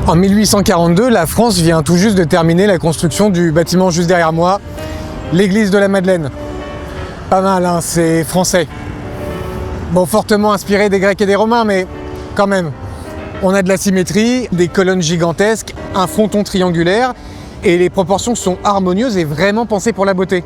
En 1842, la France vient tout juste de terminer la construction du bâtiment juste derrière moi, l'église de la Madeleine. Pas mal, hein, c'est français. Bon, fortement inspiré des Grecs et des Romains, mais quand même. On a de la symétrie, des colonnes gigantesques, un fronton triangulaire, et les proportions sont harmonieuses et vraiment pensées pour la beauté.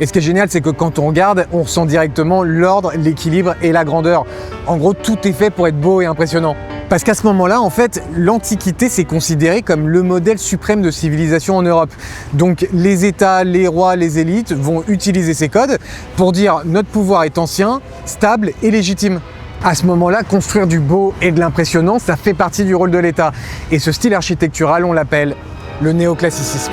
Et ce qui est génial, c'est que quand on regarde, on ressent directement l'ordre, l'équilibre et la grandeur. En gros, tout est fait pour être beau et impressionnant. Parce qu'à ce moment-là, en fait, l'Antiquité s'est considérée comme le modèle suprême de civilisation en Europe. Donc les États, les rois, les élites vont utiliser ces codes pour dire notre pouvoir est ancien, stable et légitime. À ce moment-là, construire du beau et de l'impressionnant, ça fait partie du rôle de l'État. Et ce style architectural, on l'appelle le néoclassicisme.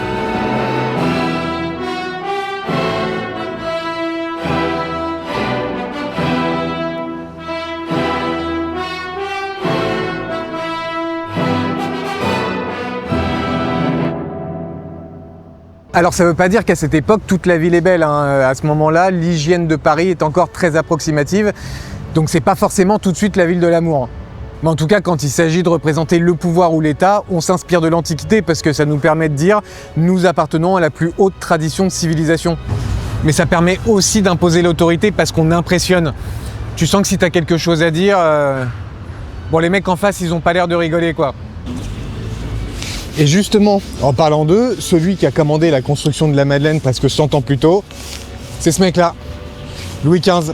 Alors ça ne veut pas dire qu'à cette époque, toute la ville est belle, hein. À ce moment-là, l'hygiène de Paris est encore très approximative, donc c'est pas forcément tout de suite la ville de l'amour. Mais en tout cas, quand il s'agit de représenter le pouvoir ou l'État, on s'inspire de l'Antiquité parce que ça nous permet de dire « nous appartenons à la plus haute tradition de civilisation ». Mais ça permet aussi d'imposer l'autorité parce qu'on impressionne. Tu sens que si tu as quelque chose à dire, bon, les mecs en face, ils ont pas l'air de rigoler, quoi. Et justement, en parlant d'eux, celui qui a commandé la construction de la Madeleine presque 100 ans plus tôt, c'est ce mec-là, Louis XV.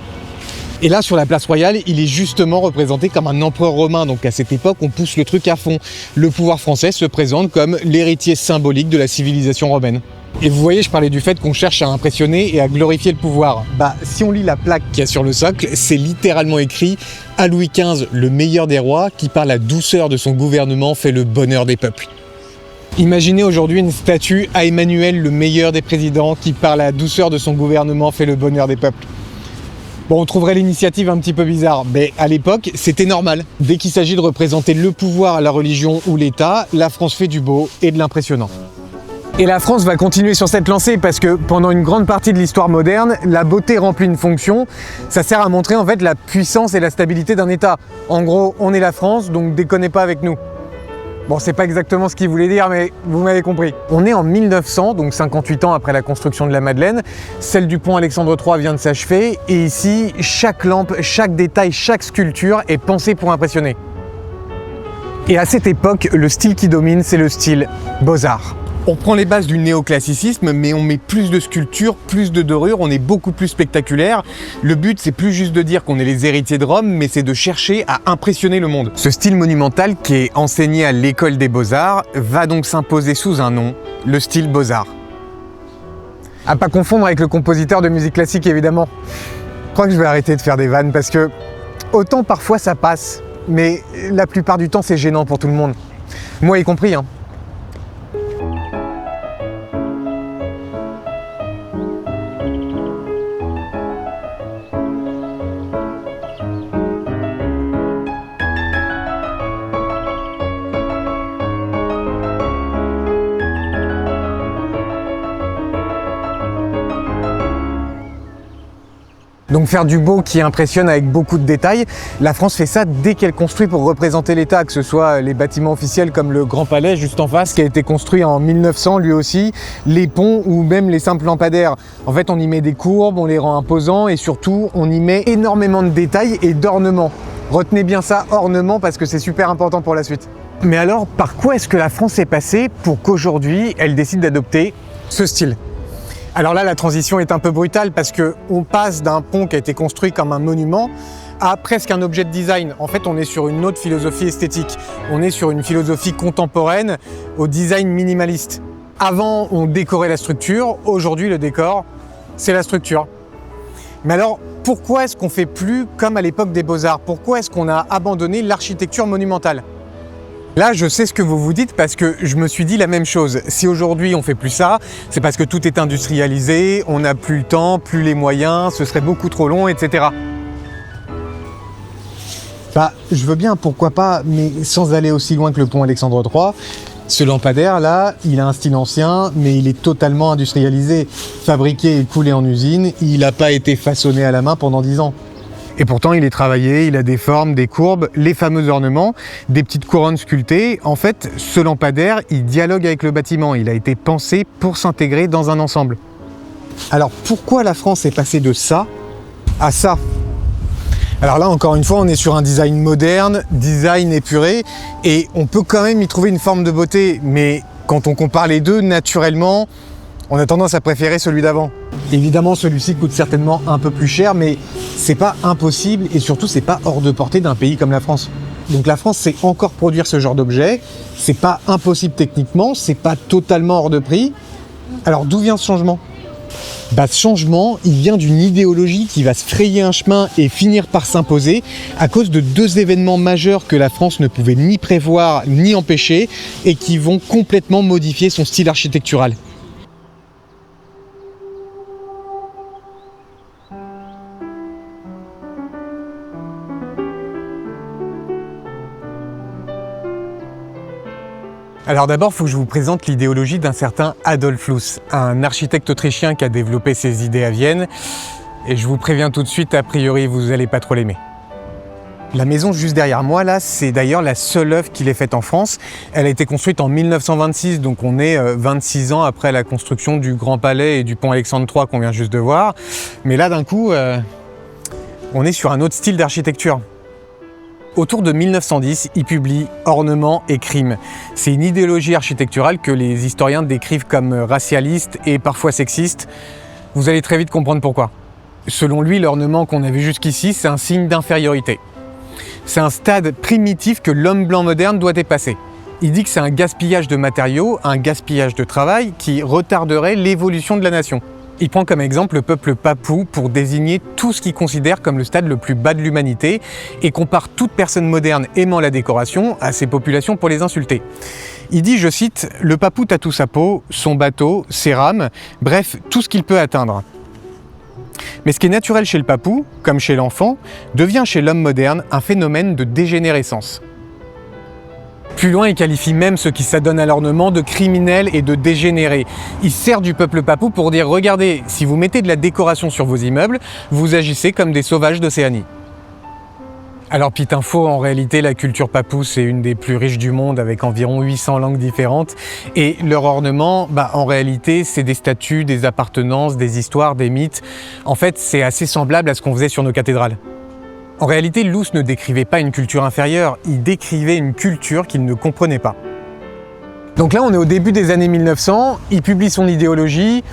Et là, sur la place royale, il est justement représenté comme un empereur romain. Donc à cette époque, on pousse le truc à fond. Le pouvoir français se présente comme l'héritier symbolique de la civilisation romaine. Et vous voyez, je parlais du fait qu'on cherche à impressionner et à glorifier le pouvoir. Bah, si on lit la plaque qu'il y a sur le socle, c'est littéralement écrit « À Louis XV, le meilleur des rois, qui par la douceur de son gouvernement fait le bonheur des peuples ». Imaginez aujourd'hui une statue à Emmanuel, le meilleur des présidents, qui par la douceur de son gouvernement fait le bonheur des peuples. Bon, on trouverait l'initiative un petit peu bizarre, mais à l'époque, c'était normal. Dès qu'il s'agit de représenter le pouvoir, la religion ou l'État, la France fait du beau et de l'impressionnant. Et la France va continuer sur cette lancée parce que pendant une grande partie de l'histoire moderne, la beauté remplit une fonction. Ça sert à montrer en fait la puissance et la stabilité d'un État. En gros, on est la France, donc déconnez pas avec nous. Bon, c'est pas exactement ce qu'il voulait dire, mais vous m'avez compris. On est en 1900, donc 58 ans après la construction de la Madeleine. Celle du pont Alexandre III vient de s'achever. Et ici, chaque lampe, chaque détail, chaque sculpture est pensée pour impressionner. Et à cette époque, le style qui domine, c'est le style Beaux-Arts. On prend les bases du néoclassicisme, mais on met plus de sculptures, plus de dorures, on est beaucoup plus spectaculaire. Le but, c'est plus juste de dire qu'on est les héritiers de Rome, mais c'est de chercher à impressionner le monde. Ce style monumental, qui est enseigné à l'école des Beaux-Arts, va donc s'imposer sous un nom, le style Beaux-Arts. À pas confondre avec le compositeur de musique classique, évidemment. Je crois que je vais arrêter de faire des vannes, parce que autant parfois ça passe, mais la plupart du temps, c'est gênant pour tout le monde. Moi y compris, hein. Donc faire du beau qui impressionne avec beaucoup de détails, la France fait ça dès qu'elle construit pour représenter l'État, que ce soit les bâtiments officiels comme le Grand Palais juste en face, qui a été construit en 1900 lui aussi, les ponts ou même les simples lampadaires. En fait, on y met des courbes, on les rend imposants et surtout, on y met énormément de détails et d'ornements. Retenez bien ça, ornements, parce que c'est super important pour la suite. Mais alors, par quoi est-ce que la France est passée pour qu'aujourd'hui, elle décide d'adopter ce style ? Alors là, la transition est un peu brutale parce qu'on passe d'un pont qui a été construit comme un monument à presque un objet de design. En fait, on est sur une autre philosophie esthétique. On est sur une philosophie contemporaine au design minimaliste. Avant, on décorait la structure. Aujourd'hui, le décor, c'est la structure. Mais alors, pourquoi est-ce qu'on fait plus comme à l'époque des Beaux-Arts ? Pourquoi est-ce qu'on a abandonné l'architecture monumentale ? Là, je sais ce que vous vous dites parce que je me suis dit la même chose. Si aujourd'hui on fait plus ça, c'est parce que tout est industrialisé, on n'a plus le temps, plus les moyens, ce serait beaucoup trop long, etc. Bah, je veux bien, pourquoi pas, mais sans aller aussi loin que le pont Alexandre III. Ce lampadaire là, il a un style ancien, mais il est totalement industrialisé. Fabriqué et coulé en usine, il n'a pas été façonné à la main pendant 10 ans. Et pourtant, il est travaillé, il a des formes, des courbes, les fameux ornements, des petites couronnes sculptées. En fait, ce lampadaire, il dialogue avec le bâtiment. Il a été pensé pour s'intégrer dans un ensemble. Alors, pourquoi la France est passée de ça à ça? Alors là, encore une fois, on est sur un design moderne, design épuré, et on peut quand même y trouver une forme de beauté, mais quand on compare les deux, naturellement, on a tendance à préférer celui d'avant. Évidemment, celui-ci coûte certainement un peu plus cher, mais c'est pas impossible, et surtout, c'est pas hors de portée d'un pays comme la France. Donc la France sait encore produire ce genre d'objet, c'est pas impossible techniquement, c'est pas totalement hors de prix. Alors d'où vient ce changement ? Ce changement, il vient d'une idéologie qui va se frayer un chemin et finir par s'imposer à cause de deux événements majeurs que la France ne pouvait ni prévoir ni empêcher et qui vont complètement modifier son style architectural. Alors d'abord, il faut que je vous présente l'idéologie d'un certain Adolf Loos, un architecte autrichien qui a développé ses idées à Vienne. Et je vous préviens tout de suite, a priori, vous n'allez pas trop l'aimer. La maison juste derrière moi, là, c'est d'ailleurs la seule œuvre qu'il ait faite en France. Elle a été construite en 1926, donc on est 26 ans après la construction du Grand Palais et du pont Alexandre III qu'on vient juste de voir. Mais là, d'un coup, on est sur un autre style d'architecture. Autour de 1910, il publie Ornements et crimes. C'est une idéologie architecturale que les historiens décrivent comme racialiste et parfois sexiste. Vous allez très vite comprendre pourquoi. Selon lui, l'ornement qu'on a vu jusqu'ici, c'est un signe d'infériorité. C'est un stade primitif que l'homme blanc moderne doit dépasser. Il dit que c'est un gaspillage de matériaux, un gaspillage de travail qui retarderait l'évolution de la nation. Il prend comme exemple le peuple papou pour désigner tout ce qu'il considère comme le stade le plus bas de l'humanité et compare toute personne moderne aimant la décoration à ces populations pour les insulter. Il dit, je cite, « Le papou tatoue sa peau, son bateau, ses rames, bref, tout ce qu'il peut atteindre. » Mais ce qui est naturel chez le papou, comme chez l'enfant, devient chez l'homme moderne un phénomène de dégénérescence. Plus loin, il qualifie même ceux qui s'adonnent à l'ornement de criminels et de dégénérés. Il sert du peuple papou pour dire « Regardez, si vous mettez de la décoration sur vos immeubles, vous agissez comme des sauvages d'Océanie. » Alors petite info, en réalité la culture papou c'est une des plus riches du monde avec environ 800 langues différentes et leur ornement, en réalité c'est des statues, des appartenances, des histoires, des mythes. En fait c'est assez semblable à ce qu'on faisait sur nos cathédrales. En réalité, Loos ne décrivait pas une culture inférieure, il décrivait une culture qu'il ne comprenait pas. Donc là, on est au début des années 1900, il publie son idéologie,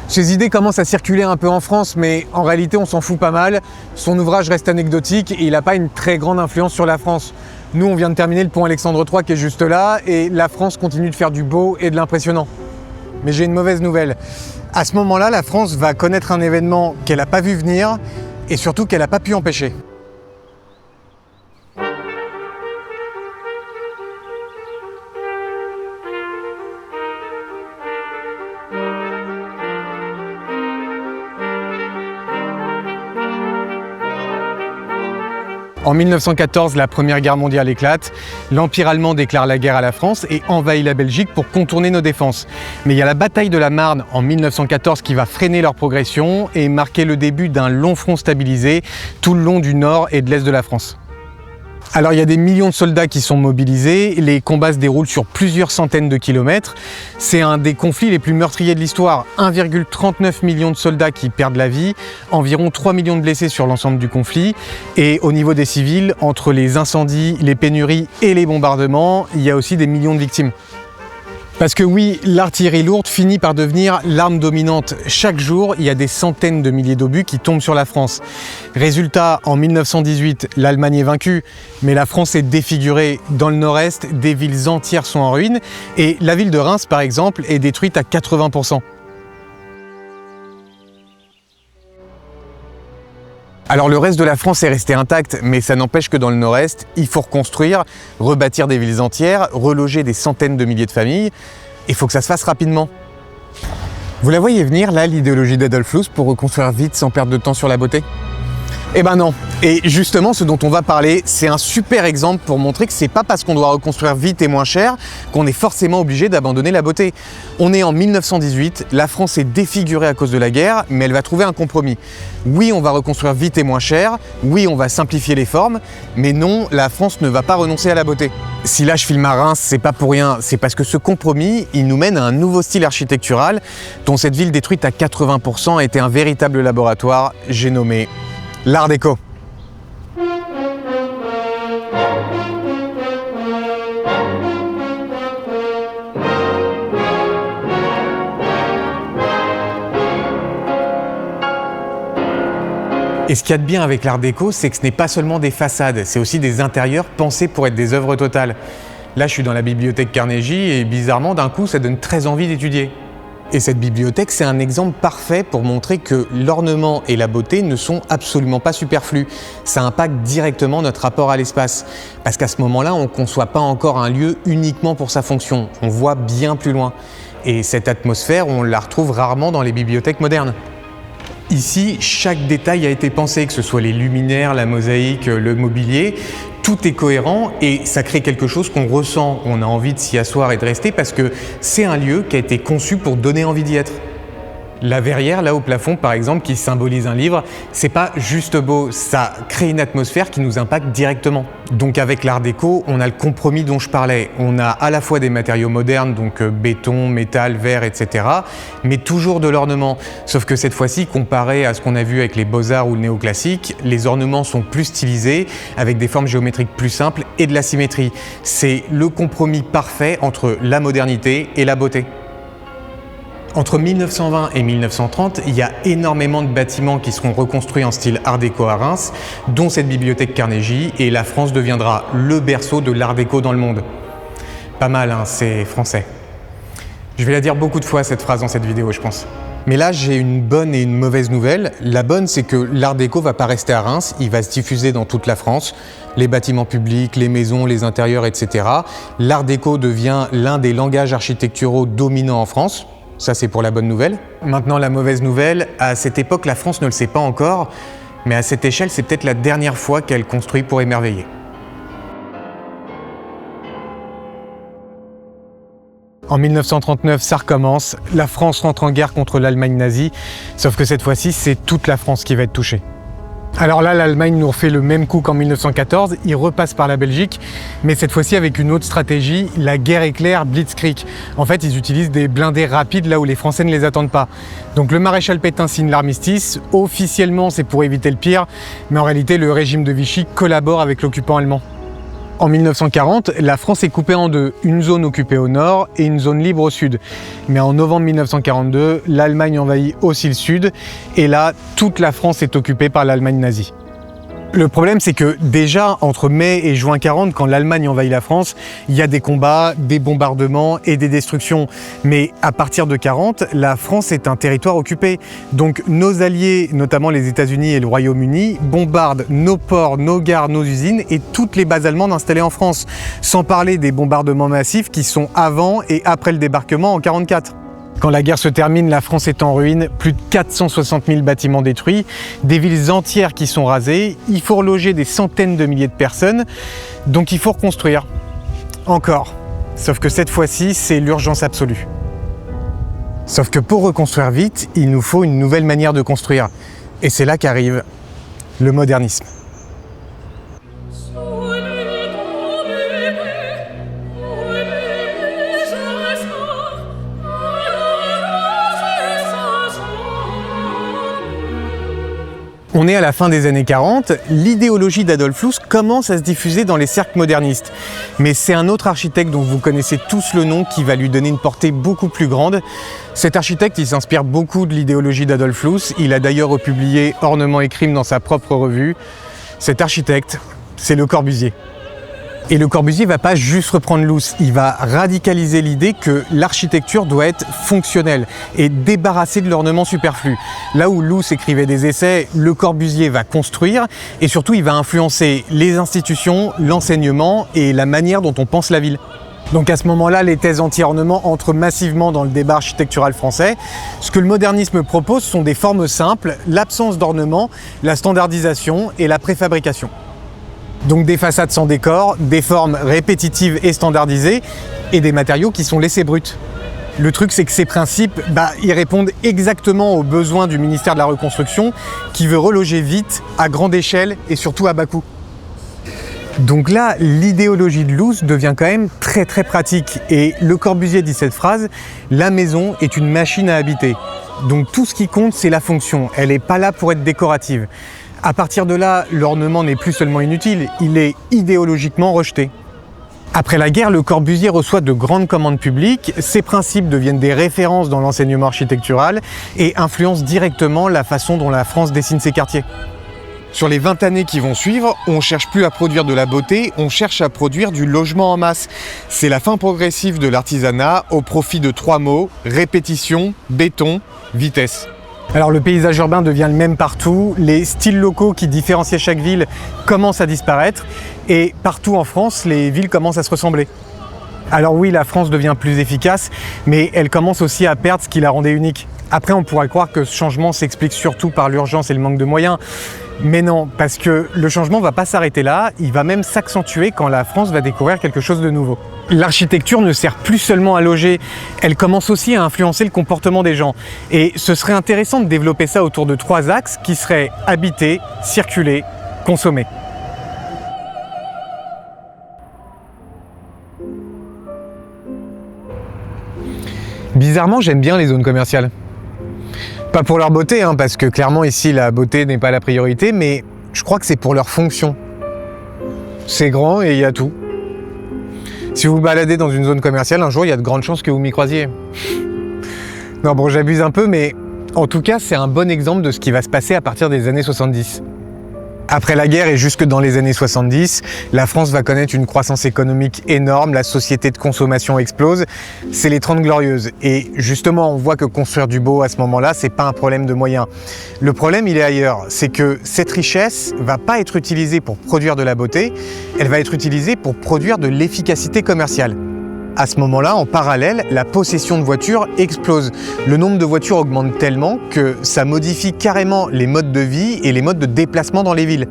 ses idées commencent à circuler un peu en France, mais en réalité, on s'en fout pas mal. Son ouvrage reste anecdotique et il n'a pas une très grande influence sur la France. Nous, on vient de terminer le pont Alexandre III qui est juste là, et la France continue de faire du beau et de l'impressionnant. Mais j'ai une mauvaise nouvelle. À ce moment-là, la France va connaître un événement qu'elle n'a pas vu venir, et surtout qu'elle n'a pas pu empêcher. En 1914, la Première Guerre mondiale éclate, l'Empire allemand déclare la guerre à la France et envahit la Belgique pour contourner nos défenses. Mais il y a la bataille de la Marne en 1914 qui va freiner leur progression et marquer le début d'un long front stabilisé tout le long du nord et de l'est de la France. Alors il y a des millions de soldats qui sont mobilisés, les combats se déroulent sur plusieurs centaines de kilomètres. C'est un des conflits les plus meurtriers de l'histoire, 1,39 million de soldats qui perdent la vie, environ 3 millions de blessés sur l'ensemble du conflit. Et au niveau des civils, entre les incendies, les pénuries et les bombardements, il y a aussi des millions de victimes. Parce que oui, l'artillerie lourde finit par devenir l'arme dominante. Chaque jour, il y a des centaines de milliers d'obus qui tombent sur la France. Résultat, en 1918, l'Allemagne est vaincue, mais la France est défigurée. Dans le nord-est, des villes entières sont en ruine, et la ville de Reims, par exemple, est détruite à 80%. Alors le reste de la France est resté intact, mais ça n'empêche que dans le nord-est, il faut reconstruire, rebâtir des villes entières, reloger des centaines de milliers de familles. Il faut que ça se fasse rapidement. Vous la voyez venir, là, l'idéologie d'Adolf Loos pour reconstruire vite sans perdre de temps sur la beauté ? Eh ben non. Et justement, ce dont on va parler, c'est un super exemple pour montrer que c'est pas parce qu'on doit reconstruire vite et moins cher qu'on est forcément obligé d'abandonner la beauté. On est en 1918, la France est défigurée à cause de la guerre, mais elle va trouver un compromis. Oui, on va reconstruire vite et moins cher, oui, on va simplifier les formes, mais non, la France ne va pas renoncer à la beauté. Si là je filme à Reims, c'est pas pour rien, c'est parce que ce compromis, il nous mène à un nouveau style architectural dont cette ville détruite à 80% était un véritable laboratoire, j'ai nommé l'Art déco. Et ce qu'il y a de bien avec l'Art déco, c'est que ce n'est pas seulement des façades, c'est aussi des intérieurs pensés pour être des œuvres totales. Là, je suis dans la bibliothèque Carnegie et bizarrement, d'un coup, ça donne très envie d'étudier. Et cette bibliothèque, c'est un exemple parfait pour montrer que l'ornement et la beauté ne sont absolument pas superflus. Ça impacte directement notre rapport à l'espace. Parce qu'à ce moment-là, on ne conçoit pas encore un lieu uniquement pour sa fonction. On voit bien plus loin. Et cette atmosphère, on la retrouve rarement dans les bibliothèques modernes. Ici, chaque détail a été pensé, que ce soit les luminaires, la mosaïque, le mobilier. Tout est cohérent et ça crée quelque chose qu'on ressent. On a envie de s'y asseoir et de rester parce que c'est un lieu qui a été conçu pour donner envie d'y être. La verrière, là au plafond par exemple, qui symbolise un livre, c'est pas juste beau, ça crée une atmosphère qui nous impacte directement. Donc avec l'Art déco, on a le compromis dont je parlais. On a à la fois des matériaux modernes, donc béton, métal, verre, etc., mais toujours de l'ornement. Sauf que cette fois-ci, comparé à ce qu'on a vu avec les beaux-arts ou le néoclassique, les ornements sont plus stylisés, avec des formes géométriques plus simples et de la symétrie. C'est le compromis parfait entre la modernité et la beauté. Entre 1920 et 1930, il y a énormément de bâtiments qui seront reconstruits en style Art déco à Reims, dont cette bibliothèque Carnegie, et la France deviendra le berceau de l'Art déco dans le monde. Pas mal, hein, c'est français. Je vais la dire beaucoup de fois cette phrase dans cette vidéo, je pense. Mais là, j'ai une bonne et une mauvaise nouvelle. La bonne, c'est que l'Art déco va pas rester à Reims, il va se diffuser dans toute la France. Les bâtiments publics, les maisons, les intérieurs, etc. L'Art déco devient l'un des langages architecturaux dominants en France. Ça, c'est pour la bonne nouvelle. Maintenant, la mauvaise nouvelle, à cette époque, la France ne le sait pas encore, mais à cette échelle, c'est peut-être la dernière fois qu'elle construit pour émerveiller. En 1939, ça recommence. La France rentre en guerre contre l'Allemagne nazie, sauf que cette fois-ci, c'est toute la France qui va être touchée. Alors là, l'Allemagne nous refait le même coup qu'en 1914, il repasse par la Belgique, mais cette fois-ci avec une autre stratégie, la guerre éclair Blitzkrieg. En fait, ils utilisent des blindés rapides là où les Français ne les attendent pas. Donc le maréchal Pétain signe l'armistice, officiellement c'est pour éviter le pire, mais en réalité le régime de Vichy collabore avec l'occupant allemand. En 1940, la France est coupée en deux, une zone occupée au nord et une zone libre au sud. Mais en novembre 1942, l'Allemagne envahit aussi le sud, et là, toute la France est occupée par l'Allemagne nazie. Le problème, c'est que déjà, entre mai et juin 40, quand l'Allemagne envahit la France, il y a des combats, des bombardements et des destructions. Mais à partir de 40, la France est un territoire occupé. Donc nos alliés, notamment les États-Unis et le Royaume-Uni, bombardent nos ports, nos gares, nos usines et toutes les bases allemandes installées en France. Sans parler des bombardements massifs qui sont avant et après le débarquement en 44. Quand la guerre se termine, la France est en ruine, plus de 460 000 bâtiments détruits, des villes entières qui sont rasées, il faut reloger des centaines de milliers de personnes, donc il faut reconstruire. Encore. Sauf que cette fois-ci, c'est l'urgence absolue. Sauf que pour reconstruire vite, il nous faut une nouvelle manière de construire. Et c'est là qu'arrive le modernisme. On est à la fin des années 40, l'idéologie d'Adolf Loos commence à se diffuser dans les cercles modernistes. Mais c'est un autre architecte dont vous connaissez tous le nom qui va lui donner une portée beaucoup plus grande. Cet architecte, il s'inspire beaucoup de l'idéologie d'Adolf Loos. Il a d'ailleurs republié Ornements et Crimes dans sa propre revue. Cet architecte, c'est Le Corbusier. Et Le Corbusier va pas juste reprendre Loos, il va radicaliser l'idée que l'architecture doit être fonctionnelle et débarrasser de l'ornement superflu. Là où Loos écrivait des essais, Le Corbusier va construire et surtout il va influencer les institutions, l'enseignement et la manière dont on pense la ville. Donc à ce moment-là, les thèses anti-ornement entrent massivement dans le débat architectural français. Ce que le modernisme propose sont des formes simples, l'absence d'ornement, la standardisation et la préfabrication. Donc des façades sans décor, des formes répétitives et standardisées, et des matériaux qui sont laissés bruts. Le truc, c'est que ces principes, ils répondent exactement aux besoins du ministère de la Reconstruction, qui veut reloger vite, à grande échelle et surtout à bas coût. Donc là, l'idéologie de Loos devient quand même très très pratique. Et Le Corbusier dit cette phrase, « La maison est une machine à habiter ». Donc tout ce qui compte, c'est la fonction. Elle n'est pas là pour être décorative. À partir de là, l'ornement n'est plus seulement inutile, il est idéologiquement rejeté. Après la guerre, Le Corbusier reçoit de grandes commandes publiques, ses principes deviennent des références dans l'enseignement architectural et influencent directement la façon dont la France dessine ses quartiers. Sur les 20 années qui vont suivre, on ne cherche plus à produire de la beauté, on cherche à produire du logement en masse. C'est la fin progressive de l'artisanat au profit de 3 mots, répétition, béton, vitesse. Alors le paysage urbain devient le même partout, les styles locaux qui différenciaient chaque ville commencent à disparaître et partout en France, les villes commencent à se ressembler. Alors oui, la France devient plus efficace, mais elle commence aussi à perdre ce qui la rendait unique. Après, on pourrait croire que ce changement s'explique surtout par l'urgence et le manque de moyens. Mais non, parce que le changement ne va pas s'arrêter là, il va même s'accentuer quand la France va découvrir quelque chose de nouveau. L'architecture ne sert plus seulement à loger, elle commence aussi à influencer le comportement des gens. Et ce serait intéressant de développer ça autour de 3 axes qui seraient habiter, circuler, consommer. Bizarrement, j'aime bien les zones commerciales. Pas pour leur beauté, parce que clairement ici la beauté n'est pas la priorité, mais je crois que c'est pour leur fonction. C'est grand et il y a tout. Si vous vous baladez dans une zone commerciale, un jour il y a de grandes chances que vous m'y croisiez. Non bon, j'abuse un peu, mais en tout cas c'est un bon exemple de ce qui va se passer à partir des années 70. Après la guerre et jusque dans les années 70, la France va connaître une croissance économique énorme, la société de consommation explose, c'est les 30 glorieuses. Et justement, on voit que construire du beau à ce moment-là, c'est pas un problème de moyens. Le problème, il est ailleurs, c'est que cette richesse va pas être utilisée pour produire de la beauté, elle va être utilisée pour produire de l'efficacité commerciale. À ce moment-là, en parallèle, la possession de voitures explose. Le nombre de voitures augmente tellement que ça modifie carrément les modes de vie et les modes de déplacement dans les villes.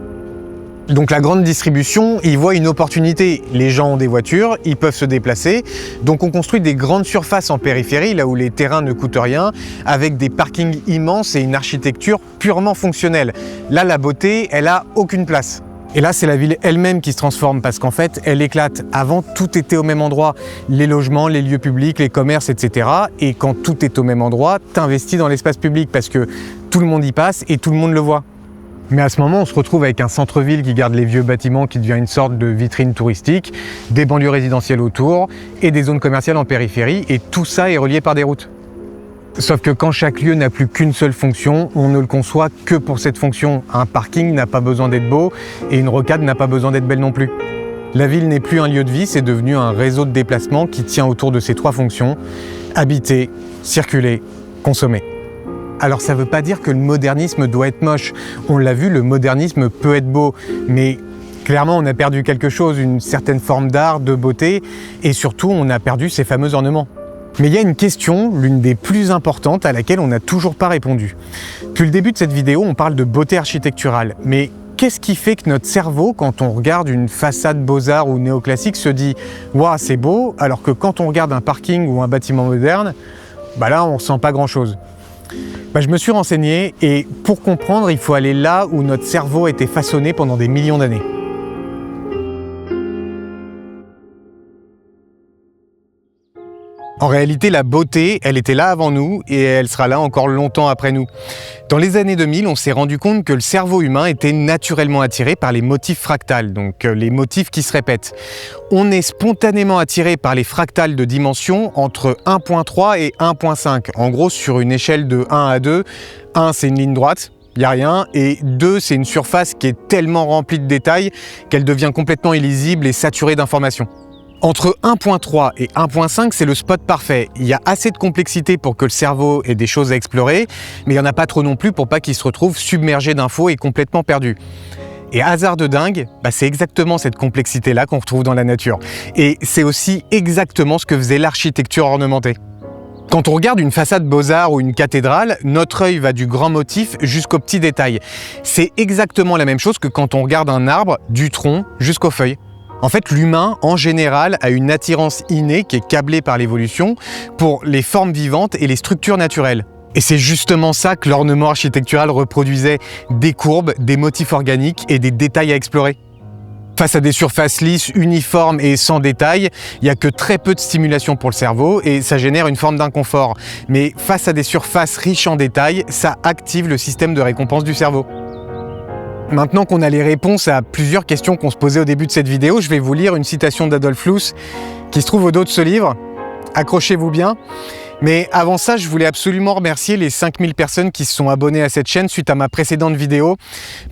Donc la grande distribution y voit une opportunité. Les gens ont des voitures, ils peuvent se déplacer, donc on construit des grandes surfaces en périphérie, là où les terrains ne coûtent rien, avec des parkings immenses et une architecture purement fonctionnelle. Là, la beauté, elle a aucune place. Et là, c'est la ville elle-même qui se transforme parce qu'en fait, elle éclate. Avant, tout était au même endroit. Les logements, les lieux publics, les commerces, etc. Et quand tout est au même endroit, t'investis dans l'espace public parce que tout le monde y passe et tout le monde le voit. Mais à ce moment, on se retrouve avec un centre-ville qui garde les vieux bâtiments, qui devient une sorte de vitrine touristique, des banlieues résidentielles autour et des zones commerciales en périphérie. Et tout ça est relié par des routes. Sauf que quand chaque lieu n'a plus qu'une seule fonction, on ne le conçoit que pour cette fonction. Un parking n'a pas besoin d'être beau et une rocade n'a pas besoin d'être belle non plus. La ville n'est plus un lieu de vie, c'est devenu un réseau de déplacement qui tient autour de ces 3 fonctions: habiter, circuler, consommer. Alors ça ne veut pas dire que le modernisme doit être moche. On l'a vu, le modernisme peut être beau, mais clairement on a perdu quelque chose, une certaine forme d'art, de beauté, et surtout on a perdu ces fameux ornements. Mais il y a une question, l'une des plus importantes, à laquelle on n'a toujours pas répondu. Depuis le début de cette vidéo, on parle de beauté architecturale. Mais qu'est-ce qui fait que notre cerveau, quand on regarde une façade Beaux-Arts ou néoclassique, se dit « Waouh, c'est beau », alors que quand on regarde un parking ou un bâtiment moderne, là, on ne ressent pas grand-chose. Je me suis renseigné et pour comprendre, il faut aller là où notre cerveau a été façonné pendant des millions d'années. En réalité, la beauté, elle était là avant nous et elle sera là encore longtemps après nous. Dans les années 2000, on s'est rendu compte que le cerveau humain était naturellement attiré par les motifs fractals, donc les motifs qui se répètent. On est spontanément attiré par les fractals de dimension entre 1.3 et 1.5. En gros, sur une échelle de 1 à 2, 1 c'est une ligne droite, il n'y a rien, et 2 c'est une surface qui est tellement remplie de détails qu'elle devient complètement illisible et saturée d'informations. Entre 1.3 et 1.5, c'est le spot parfait. Il y a assez de complexité pour que le cerveau ait des choses à explorer, mais il n'y en a pas trop non plus pour pas qu'il se retrouve submergé d'infos et complètement perdu. Et hasard de dingue, c'est exactement cette complexité-là qu'on retrouve dans la nature. Et c'est aussi exactement ce que faisait l'architecture ornementée. Quand on regarde une façade Beaux-Arts ou une cathédrale, notre œil va du grand motif jusqu'au petit détail. C'est exactement la même chose que quand on regarde un arbre, du tronc jusqu'aux feuilles. En fait, l'humain, en général, a une attirance innée qui est câblée par l'évolution pour les formes vivantes et les structures naturelles. Et c'est justement ça que l'ornement architectural reproduisait, des courbes, des motifs organiques et des détails à explorer. Face à des surfaces lisses, uniformes et sans détails, il n'y a que très peu de stimulation pour le cerveau et ça génère une forme d'inconfort. Mais face à des surfaces riches en détails, ça active le système de récompense du cerveau. Maintenant qu'on a les réponses à plusieurs questions qu'on se posait au début de cette vidéo, je vais vous lire une citation d'Adolf Loos qui se trouve au dos de ce livre. Accrochez-vous bien. Mais avant ça, je voulais absolument remercier les 5000 personnes qui se sont abonnées à cette chaîne suite à ma précédente vidéo,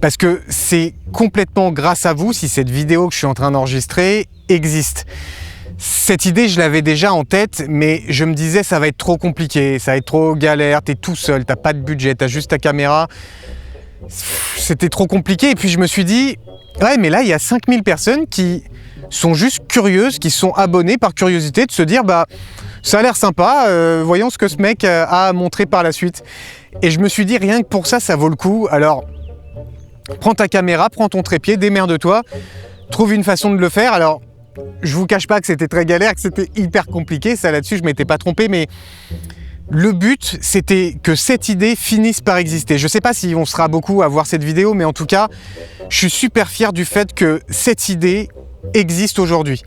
parce que c'est complètement grâce à vous si cette vidéo que je suis en train d'enregistrer existe. Cette idée, je l'avais déjà en tête, mais je me disais ça va être trop compliqué, ça va être trop galère, t'es tout seul, t'as pas de budget, t'as juste ta caméra. C'était trop compliqué et puis je me suis dit, ouais mais là il y a 5000 personnes qui sont juste curieuses, qui sont abonnées par curiosité de se dire ça a l'air sympa, voyons ce que ce mec a montré par la suite. Et je me suis dit, rien que pour ça, ça vaut le coup. Alors, prends ta caméra, prends ton trépied, démerde-toi, trouve une façon de le faire. Alors, je vous cache pas que c'était très galère, que c'était hyper compliqué, ça là-dessus, je m'étais pas trompé, mais le but, c'était que cette idée finisse par exister. Je sais pas si on sera beaucoup à voir cette vidéo, mais en tout cas, je suis super fier du fait que cette idée existe aujourd'hui.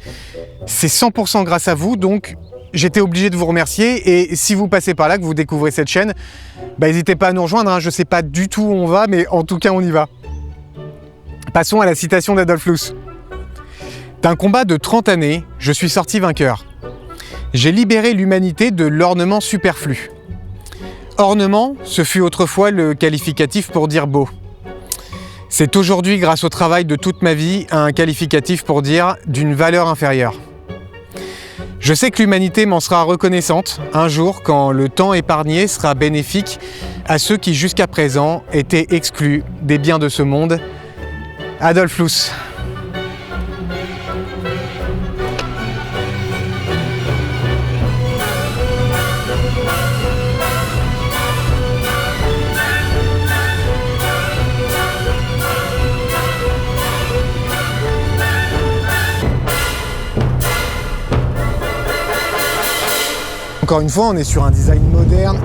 C'est 100% grâce à vous, donc j'étais obligé de vous remercier et si vous passez par là, que vous découvrez cette chaîne, n'hésitez pas à nous rejoindre, je ne sais pas du tout où on va, mais en tout cas on y va. Passons à la citation d'Adolf Loos. D'un combat de 30 années, je suis sorti vainqueur. J'ai libéré l'humanité de l'ornement superflu. Ornement, ce fut autrefois le qualificatif pour dire beau. C'est aujourd'hui, grâce au travail de toute ma vie, un qualificatif pour dire d'une valeur inférieure. Je sais que l'humanité m'en sera reconnaissante un jour quand le temps épargné sera bénéfique à ceux qui jusqu'à présent étaient exclus des biens de ce monde. Adolf Loos. Encore une fois, on est sur un design moderne,